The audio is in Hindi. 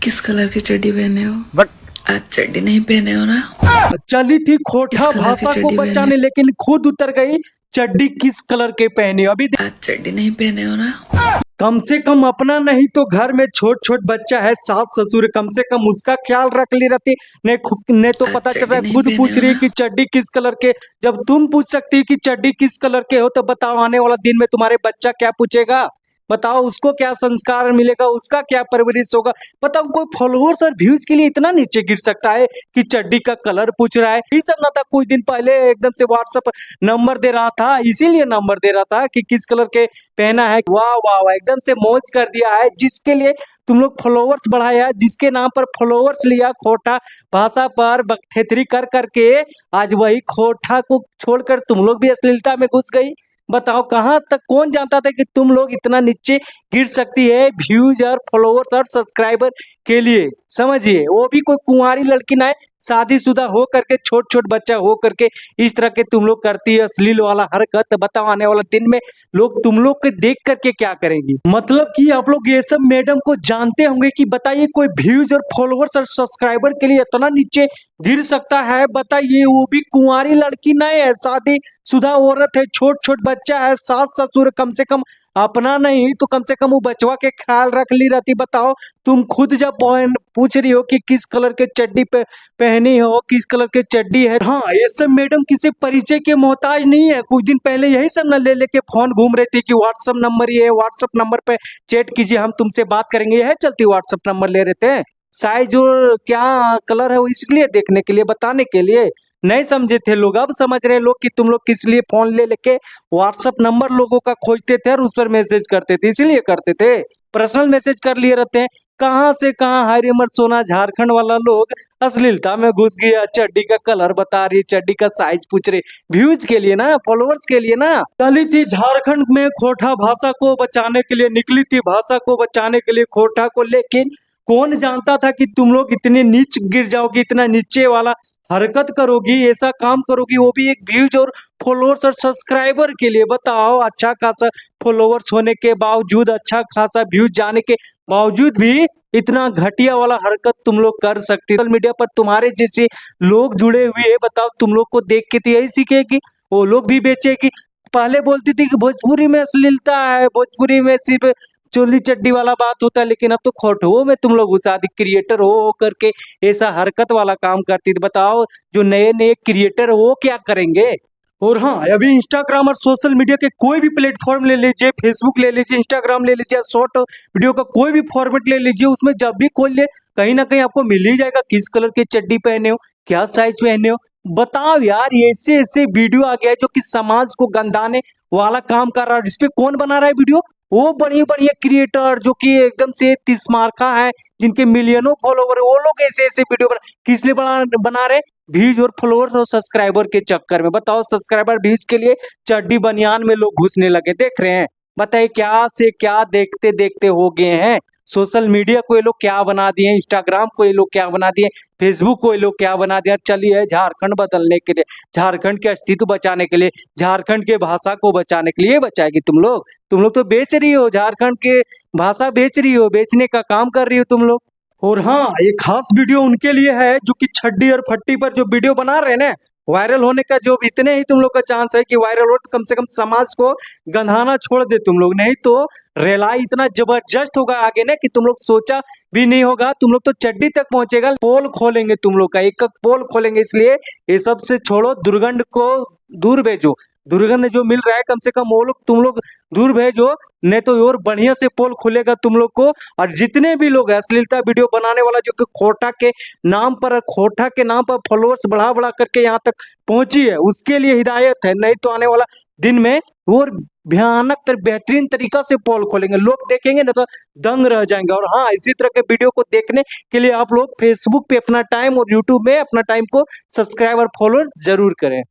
किस कलर की चड्डी पहने हो? बट आज चड्डी नहीं पहने हो ना? चली थी खोटा किस कलर की भाषा को चड्डी बचाने, पहने? लेकिन खुद उतर गई चड्डी किस कलर के पहने। अभी आज चड्डी नहीं पहने हो ना? कम से कम अपना नहीं तो घर में छोट छोट बच्चा है, सास ससुर, कम से कम उसका ख्याल रख ली रहती। ने तो आज पता चल चड्डी रहा है नहीं खुद पहने पूछ हो रही है ना? कि चड्डी किस कलर के। जब तुम पूछ सकती है कि चड्डी किस कलर के हो, तो बताओ आने वाला दिन में तुम्हारे बच्चा क्या पूछेगा? बताओ उसको क्या संस्कार मिलेगा, उसका क्या परवरिश होगा? बताओ कोई फॉलोअर्स और व्यूज के लिए इतना नीचे गिर सकता है कि चड्डी का कलर पूछ रहा है। ये सब ना था, कुछ दिन पहले एकदम से व्हाट्सएप नंबर दे रहा था, इसीलिए नंबर दे रहा था कि किस कलर के पहना है। वाह वाह वाह, एकदम से मौज कर दिया है। जिसके लिए तुम लोग फॉलोअर्स बढ़ाया, जिसके नाम पर फॉलोअर्स लिया, खोटा भाषा पर बकथेतरी कर करके आज वही खोटा को छोड़कर तुम लोग भी अश्लीलता में घुस गई। बताओ कहाँ तक, कौन जानता था कि तुम लोग इतना नीचे गिर सकती है व्यूज और फॉलोअर्स और सब्सक्राइबर के लिए। समझिए, वो भी कोई कुंवारी लड़की ना है, शादीशुदा हो करके, छोट छोट बच्चा हो करके इस तरह के तुम लोग करती है अश्लील वाला हरकत। बताओ आने वाला दिन में लोग तुम लोग के देख करके क्या करेंगी? मतलब कि आप लोग ये सब मैडम को जानते होंगे कि बताइए कोई व्यूज और फॉलोअर्स और सब्सक्राइबर के लिए इतना नीचे गिर सकता है? बताइए, वो भी कुंवारी लड़की नहीं है, शादीशुदा औरत है, छोट छोट बच्चा है, सास ससुर, कम से कम अपना नहीं तो कम से कम वो बचवा के ख्याल रख ली रहती। बताओ तुम खुद जब पूछ रही हो कि किस कलर के चड्डी पे पहनी हो, किस कलर के चड्डी है। हाँ, ये सब मैडम किसी परिचय के मोहताज नहीं है। कुछ दिन पहले यही सब न ले लेके फोन घूम रहे थे कि व्हाट्सएप नंबर ये, व्हाट्सएप नंबर पे चैट कीजिए, हम तुमसे बात करेंगे। यह चलती व्हाट्सएप नंबर ले रहे थे, साइज और क्या कलर है वो इसलिए देखने के लिए, बताने के लिए। नहीं समझे थे लोग, अब समझ रहे लोग कि तुम लोग किस लिए फोन ले लेके व्हाट्सएप नंबर लोगों का खोजते थे और उस पर मैसेज करते थे। इसीलिए करते थे, पर्सनल मैसेज कर लिए रहते हैं। कहाँ से कहाँ हरिमर सोना झारखंड वाला लोग अश्लीलता में घुस गया। चड्डी का कलर बता रही, चड्डी का साइज पूछ रहे, व्यूज के लिए ना, फॉलोअर्स के लिए ना। चली थी झारखंड में खोटा भाषा को बचाने के लिए, निकली थी भाषा को बचाने के लिए खोटा को, लेकिन कौन जानता था कि तुम लोग इतने नीच गिर जाओगी, इतना नीचे वाला हरकत करोगी, ऐसा काम करोगी, वो भी एक व्यूज और फॉलोअर्स और सब्सक्राइबर के लिए। बताओ, अच्छा खासा फॉलोअर्स होने के बावजूद, अच्छा खासा व्यूज जाने के बावजूद भी इतना घटिया वाला हरकत तुम लोग कर सकते। सोशल मीडिया पर तुम्हारे जैसे लोग जुड़े हुए हैं, बताओ तुम लोग को देख के तो यही सीखेगी, वो लोग भी बेचेगी। पहले बोलती थी कि भोजपुरी में अश्लीलता है, भोजपुरी में सिर्फ चोली चड्डी वाला बात होता है, लेकिन अब तो खोटो में तुम लोग शादी क्रिएटर हो करके ऐसा हरकत वाला काम करती थी। बताओ जो नए नए क्रिएटर वो क्या करेंगे? और हाँ, अभी इंस्टाग्राम और सोशल मीडिया के कोई भी प्लेटफॉर्म ले लीजिए, फेसबुक ले लीजिए, इंस्टाग्राम ले लीजिए, शॉर्ट वीडियो का कोई भी फॉर्मेट ले लीजिए, उसमें जब भी खोल ले कहीं ना कहीं आपको मिल ही जाएगा किस कलर की चड्डी पहने हो, क्या साइज पहने हो। बताओ यार, ऐसे ऐसे वीडियो आ गया है जो कि समाज को गंदाने वाला काम कर रहा है। इस पे कौन बना रहा है वीडियो? वो बढ़िया बढ़िया क्रिएटर जो कि एकदम से तिस्मारखा है, जिनके मिलियनों फॉलोवर है, वो लोग ऐसे ऐसे वीडियो किस लिए बना रहे? व्यूज और फॉलोअर्स और सब्सक्राइबर के चक्कर में। बताओ, सब्सक्राइबर व्यूज के लिए चड्डी बनियान में लोग घुसने लगे, देख रहे हैं। बताइए क्या से क्या देखते देखते हो गए हैं। सोशल मीडिया को ये लोग क्या बना दिए, इंस्टाग्राम को ये लोग क्या बना दिए, फेसबुक को ये लोग क्या बना दिया। चलिए, झारखंड बदलने के लिए, झारखंड के अस्तित्व बचाने के लिए, झारखंड के भाषा को बचाने के लिए बचाएगी तुम लोग। तुम लोग तो बेच रही हो, झारखंड के भाषा बेच रही हो, बेचने का काम कर रही हो तुम लोग। और हाँ, ये खास वीडियो उनके लिए है जो कि छड्डी और फट्टी पर जो वीडियो बना रहे हैं ना, वायरल होने का जो इतने ही तुम लोग का चांस है कि वायरल हो, तो कम से कम समाज को गंधाना छोड़ दे तुम लोग। नहीं तो रेलाई इतना जबरदस्त होगा आगे ना कि तुम लोग सोचा भी नहीं होगा। तुम लोग तो चड्डी तक पहुंचेगा, पोल खोलेंगे तुम लोग का, एक एक पोल खोलेंगे। इसलिए ये सब से छोड़ो, दुर्गंध को दूर भेजो। दुर्गंध जो मिल रहा है कम से कम वो लोग तुम लोग दूर भेजो, नहीं तो और बढ़िया से पोल खुलेगा तुम लोग को। और जितने भी लोग अश्लीलता वीडियो बनाने वाला जो कि खोटा के नाम पर फॉलोअर्स बढ़ा बढ़ा करके यहाँ तक पहुंची है, उसके लिए हिदायत है। नहीं तो आने वाला दिन में और भयानक बेहतरीन तरीका से पोल खोलेंगे, लोग देखेंगे ना तो दंग रह जाएंगे। और हाँ, इसी तरह के वीडियो को देखने के लिए आप लोग फेसबुक पे अपना टाइम और यूट्यूब में अपना टाइम को सब्सक्राइब और फॉलो जरूर करें।